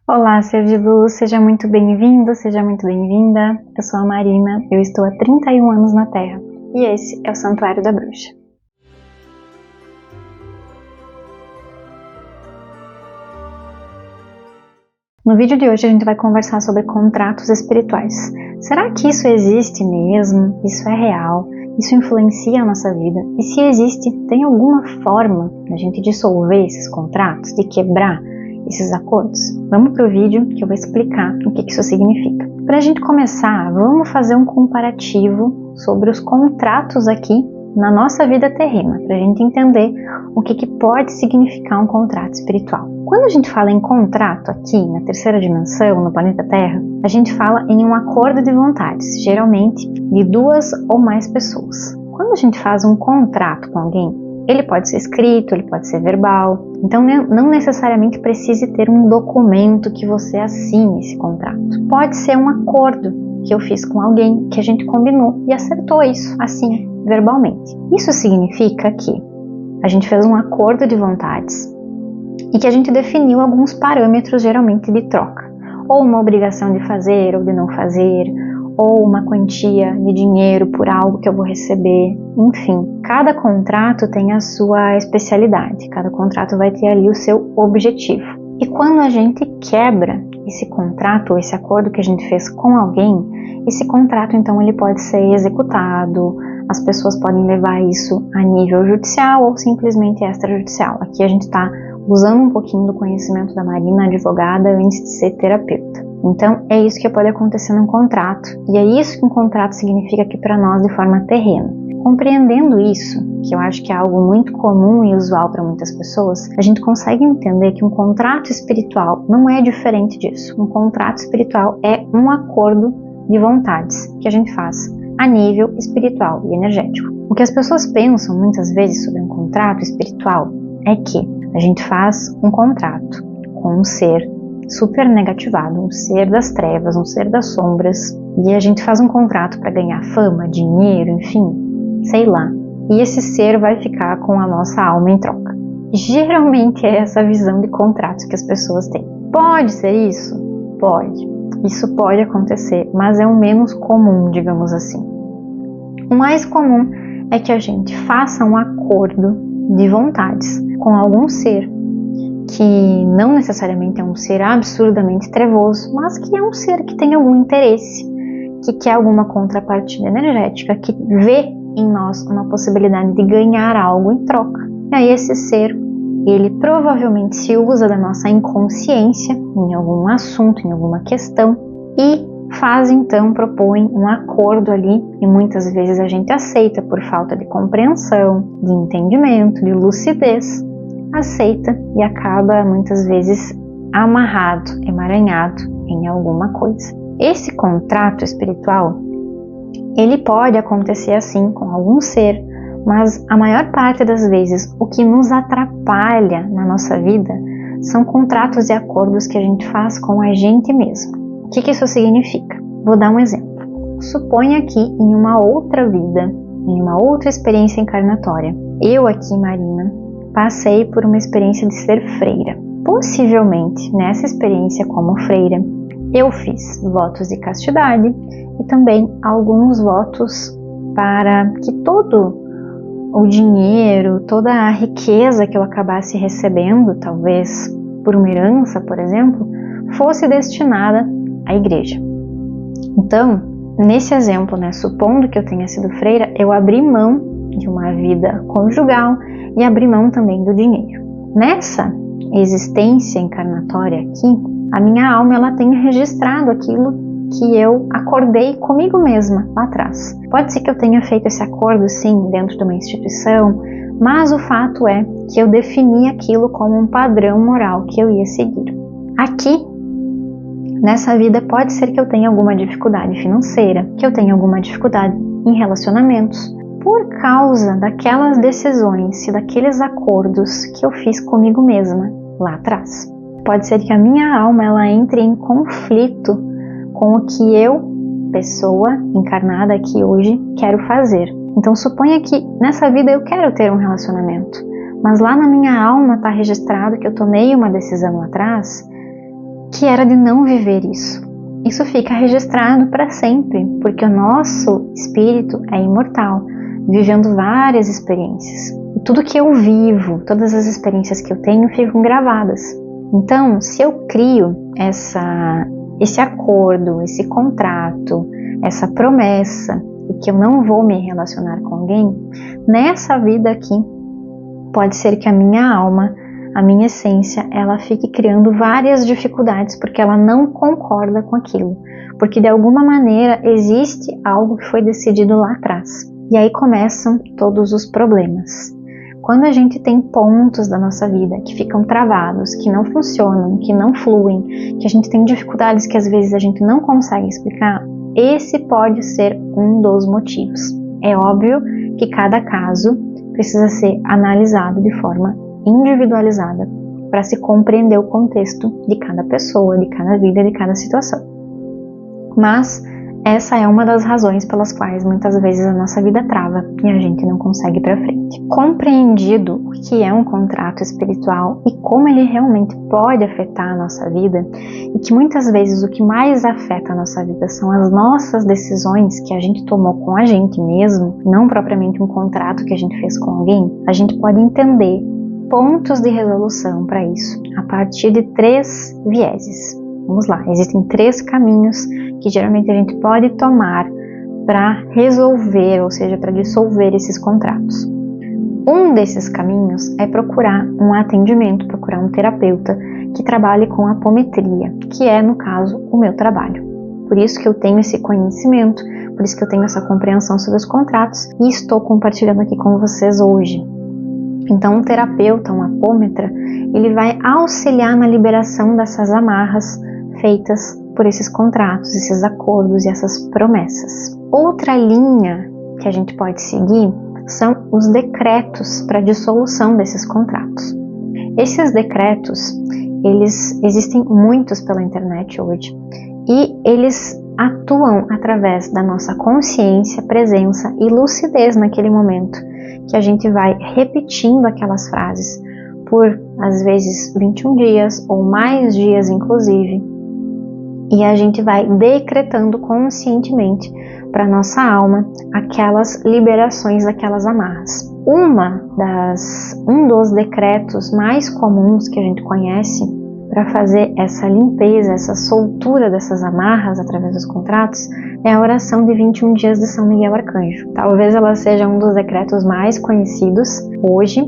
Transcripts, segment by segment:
Olá, ser de luz, seja muito bem-vindo, seja muito bem-vinda. Eu sou a Marina, eu estou há 31 anos na Terra e esse é o Santuário da Bruxa. No vídeo de hoje a gente vai conversar sobre contratos espirituais. Será que isso existe mesmo? Isso é real? Isso influencia a nossa vida? E se existe, tem alguma forma da gente dissolver esses contratos, de quebrar esses acordos? Vamos para o vídeo que eu vou explicar o que isso significa. Para a gente começar, vamos fazer um comparativo sobre os contratos aqui na nossa vida terrena, para a gente entender o que pode significar um contrato espiritual. Quando a gente fala em contrato aqui na terceira dimensão, no planeta Terra, a gente fala em um acordo de vontades, geralmente de duas ou mais pessoas. Quando a gente faz um contrato com alguém, ele pode ser escrito, ele pode ser verbal, então não necessariamente precise ter um documento que você assine esse contrato. Pode ser um acordo que eu fiz com alguém, que a gente combinou e acertou isso, assim, verbalmente. Isso significa que a gente fez um acordo de vontades e que a gente definiu alguns parâmetros, geralmente de troca, ou uma obrigação de fazer ou de não fazer, ou uma quantia de dinheiro por algo que eu vou receber, enfim. Cada contrato tem a sua especialidade, cada contrato vai ter ali o seu objetivo. E quando a gente quebra esse contrato, ou esse acordo que a gente fez com alguém, esse contrato então ele pode ser executado, as pessoas podem levar isso a nível judicial ou simplesmente extrajudicial. Aqui a gente está usando um pouquinho do conhecimento da Marina, advogada, antes de ser terapeuta. Então é isso que pode acontecer num contrato, e é isso que um contrato significa aqui para nós de forma terrena. Compreendendo isso, que eu acho que é algo muito comum e usual para muitas pessoas, a gente consegue entender que um contrato espiritual não é diferente disso. Um contrato espiritual é um acordo de vontades que a gente faz a nível espiritual e energético. O que as pessoas pensam muitas vezes sobre um contrato espiritual é que a gente faz um contrato com um ser super negativado, um ser das trevas, um ser das sombras, e a gente faz um contrato para ganhar fama, dinheiro, enfim, sei lá. E esse ser vai ficar com a nossa alma em troca. Geralmente é essa visão de contratos que as pessoas têm. Pode ser isso? Pode. Isso pode acontecer, mas é o menos comum, digamos assim. O mais comum é que a gente faça um acordo de vontades com algum ser que não necessariamente é um ser absurdamente trevoso, mas que é um ser que tem algum interesse, que quer alguma contrapartida energética, que vê em nós uma possibilidade de ganhar algo em troca. E aí esse ser, ele provavelmente se usa da nossa inconsciência em algum assunto, em alguma questão, e faz então, propõe um acordo ali, e muitas vezes a gente aceita por falta de compreensão, de entendimento, de lucidez, aceita e acaba muitas vezes amarrado, emaranhado em alguma coisa. Esse contrato espiritual, ele pode acontecer assim com algum ser, mas a maior parte das vezes o que nos atrapalha na nossa vida são contratos e acordos que a gente faz com a gente mesmo. O que isso significa? Vou dar um exemplo. Suponha que em uma outra vida, em uma outra experiência encarnatória, eu aqui, Marina, passei por uma experiência de ser freira. Possivelmente, nessa experiência como freira, eu fiz votos de castidade e também alguns votos para que todo o dinheiro, toda a riqueza que eu acabasse recebendo, talvez por uma herança, por exemplo, fosse destinada à igreja. Então, nesse exemplo, supondo que eu tenha sido freira, eu abri mão de uma vida conjugal e abrir mão também do dinheiro. Nessa existência encarnatória aqui, a minha alma ela tem registrado aquilo que eu acordei comigo mesma lá atrás. Pode ser que eu tenha feito esse acordo sim dentro de uma instituição, mas o fato é que eu defini aquilo como um padrão moral que eu ia seguir. Aqui, nessa vida, pode ser que eu tenha alguma dificuldade financeira, que eu tenha alguma dificuldade em relacionamentos, por causa daquelas decisões e daqueles acordos que eu fiz comigo mesma lá atrás. Pode ser que a minha alma ela entre em conflito com o que eu, pessoa encarnada aqui hoje, quero fazer. Então suponha que nessa vida eu quero ter um relacionamento, mas lá na minha alma está registrado que eu tomei uma decisão lá atrás que era de não viver isso. Isso fica registrado para sempre, porque o nosso espírito é imortal, vivendo várias experiências. E tudo que eu vivo, todas as experiências que eu tenho ficam gravadas. Então, se eu crio esse acordo, esse contrato, essa promessa, e que eu não vou me relacionar com alguém, nessa vida aqui, pode ser que a minha alma, a minha essência, ela fique criando várias dificuldades porque ela não concorda com aquilo. Porque de alguma maneira existe algo que foi decidido lá atrás. E aí começam todos os problemas. Quando a gente tem pontos da nossa vida que ficam travados, que não funcionam, que não fluem, que a gente tem dificuldades que às vezes a gente não consegue explicar, esse pode ser um dos motivos. É óbvio que cada caso precisa ser analisado de forma individualizada para se compreender o contexto de cada pessoa, de cada vida, de cada situação. Mas essa é uma das razões pelas quais muitas vezes a nossa vida trava e a gente não consegue ir para frente. Compreendido o que é um contrato espiritual e como ele realmente pode afetar a nossa vida, e que muitas vezes o que mais afeta a nossa vida são as nossas decisões que a gente tomou com a gente mesmo, não propriamente um contrato que a gente fez com alguém, a gente pode entender pontos de resolução para isso a partir de 3 vieses. Vamos lá, existem 3 caminhos que geralmente a gente pode tomar para resolver, ou seja, para dissolver esses contratos. Um desses caminhos é procurar um atendimento, procurar um terapeuta que trabalhe com apometria, que é, no caso, o meu trabalho. Por isso que eu tenho esse conhecimento, por isso que eu tenho essa compreensão sobre os contratos e estou compartilhando aqui com vocês hoje. Então, um terapeuta, um apômetra, ele vai auxiliar na liberação dessas amarras feitas por esses contratos, esses acordos e essas promessas. Outra linha que a gente pode seguir são os decretos para dissolução desses contratos. Esses decretos, eles existem muitos pela internet hoje e eles atuam através da nossa consciência, presença e lucidez naquele momento, que a gente vai repetindo aquelas frases por, às vezes, 21 dias ou mais dias, inclusive, e a gente vai decretando conscientemente para nossa alma aquelas liberações daquelas amarras. Um dos decretos mais comuns que a gente conhece para fazer essa limpeza, essa soltura dessas amarras através dos contratos é a oração de 21 dias de São Miguel Arcanjo. Talvez ela seja um dos decretos mais conhecidos hoje,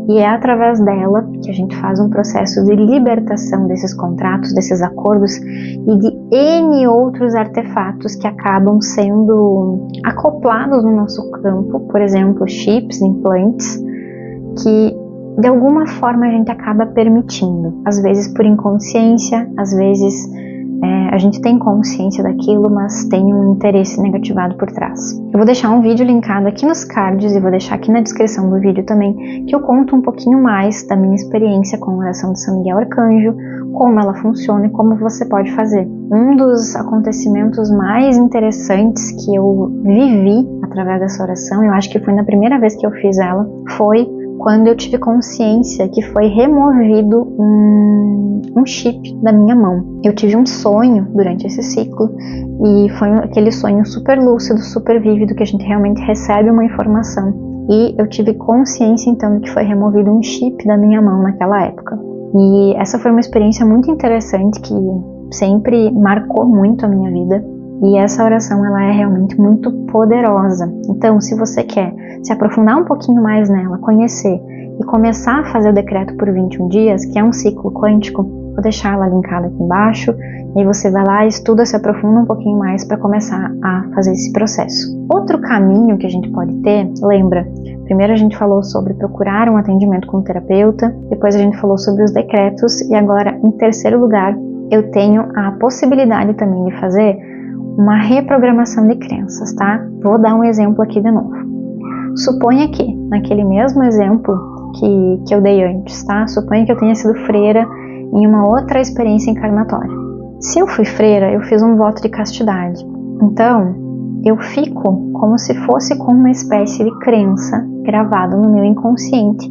e é através dela que a gente faz um processo de libertação desses contratos, desses acordos e de N outros artefatos que acabam sendo acoplados no nosso campo, por exemplo, chips, implantes, que de alguma forma a gente acaba permitindo, às vezes por inconsciência, às vezes a gente tem consciência daquilo, mas tem um interesse negativado por trás. Eu vou deixar um vídeo linkado aqui nos cards e vou deixar aqui na descrição do vídeo também, que eu conto um pouquinho mais da minha experiência com a oração de São Miguel Arcanjo, como ela funciona e como você pode fazer. Um dos acontecimentos mais interessantes que eu vivi através dessa oração, eu acho que foi na primeira vez que eu fiz ela, foi quando eu tive consciência que foi removido um chip da minha mão. Eu tive um sonho durante esse ciclo e foi aquele sonho super lúcido, super vívido, que a gente realmente recebe uma informação. E eu tive consciência então de que foi removido um chip da minha mão naquela época. E essa foi uma experiência muito interessante que sempre marcou muito a minha vida. E essa oração, ela é realmente muito poderosa. Então, se você quer se aprofundar um pouquinho mais nela, conhecer e começar a fazer o decreto por 21 dias, que é um ciclo quântico, vou deixar ela linkada aqui embaixo, e aí você vai lá, estuda, se aprofunda um pouquinho mais para começar a fazer esse processo. Outro caminho que a gente pode ter, lembra, primeiro a gente falou sobre procurar um atendimento com um terapeuta, depois a gente falou sobre os decretos, e agora, em terceiro lugar, eu tenho a possibilidade também de fazer uma reprogramação de crenças, tá? Vou dar um exemplo aqui de novo. Suponha que, naquele mesmo exemplo que eu dei antes, tá? Suponha que eu tenha sido freira em uma outra experiência encarnatória. Se eu fui freira, eu fiz um voto de castidade. Então, eu fico como se fosse com uma espécie de crença gravada no meu inconsciente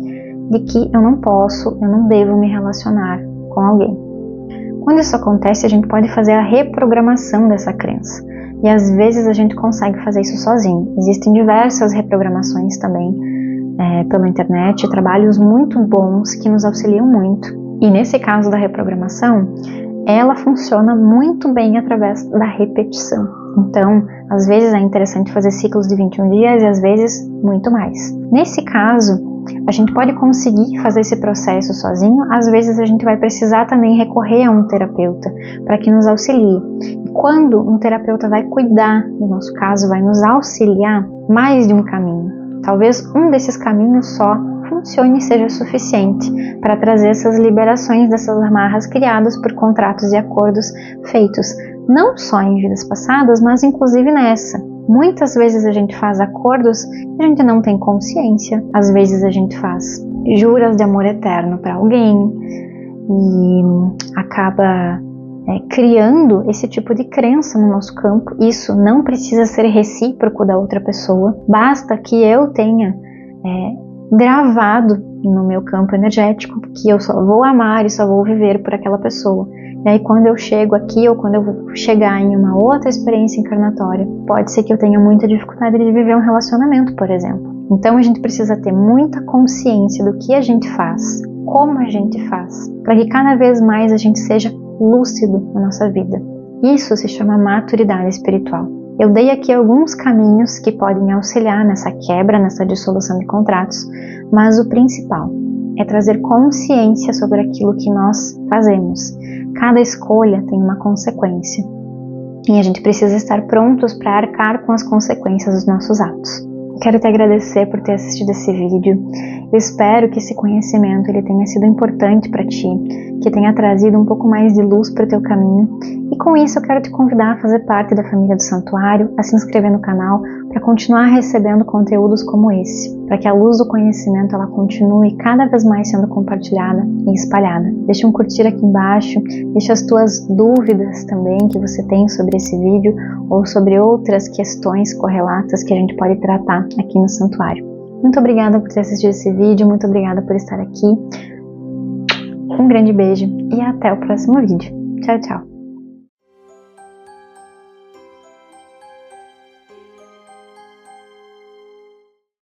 de que eu não posso, eu não devo me relacionar com alguém. Quando isso acontece, a gente pode fazer a reprogramação dessa crença. E às vezes a gente consegue fazer isso sozinho. Existem diversas reprogramações também pela internet, trabalhos muito bons que nos auxiliam muito. E nesse caso da reprogramação, ela funciona muito bem através da repetição. Então, às vezes é interessante fazer ciclos de 21 dias e às vezes muito mais. Nesse caso, a gente pode conseguir fazer esse processo sozinho, às vezes a gente vai precisar também recorrer a um terapeuta para que nos auxilie. E quando um terapeuta vai cuidar, no nosso caso, vai nos auxiliar, mais de um caminho. Talvez um desses caminhos só funcione e seja suficiente para trazer essas liberações dessas amarras criadas por contratos e acordos feitos, não só em vidas passadas, mas inclusive nessa. Muitas vezes a gente faz acordos e a gente não tem consciência. Às vezes a gente faz juras de amor eterno para alguém e acaba criando esse tipo de crença no nosso campo. Isso não precisa ser recíproco da outra pessoa. Basta que eu tenha gravado no meu campo energético que eu só vou amar e só vou viver por aquela pessoa. E aí quando eu chego aqui ou quando eu vou chegar em uma outra experiência encarnatória, pode ser que eu tenha muita dificuldade de viver um relacionamento, por exemplo. Então a gente precisa ter muita consciência do que a gente faz, como a gente faz, para que cada vez mais a gente seja lúcido na nossa vida. Isso se chama maturidade espiritual. Eu dei aqui alguns caminhos que podem auxiliar nessa quebra, nessa dissolução de contratos, mas o principal é trazer consciência sobre aquilo que nós fazemos. Cada escolha tem uma consequência e a gente precisa estar prontos para arcar com as consequências dos nossos atos. Quero te agradecer por ter assistido esse vídeo. Eu espero que esse conhecimento ele tenha sido importante para ti, que tenha trazido um pouco mais de luz para o teu caminho. E com isso eu quero te convidar a fazer parte da família do Santuário, a se inscrever no canal para continuar recebendo conteúdos como esse, para que a luz do conhecimento ela continue cada vez mais sendo compartilhada e espalhada. Deixa um curtir aqui embaixo, deixa as tuas dúvidas também que você tem sobre esse vídeo ou sobre outras questões correlatas que a gente pode tratar aqui no Santuário. Muito obrigada por ter assistido esse vídeo, muito obrigada por estar aqui. Um grande beijo e até o próximo vídeo. Tchau, tchau.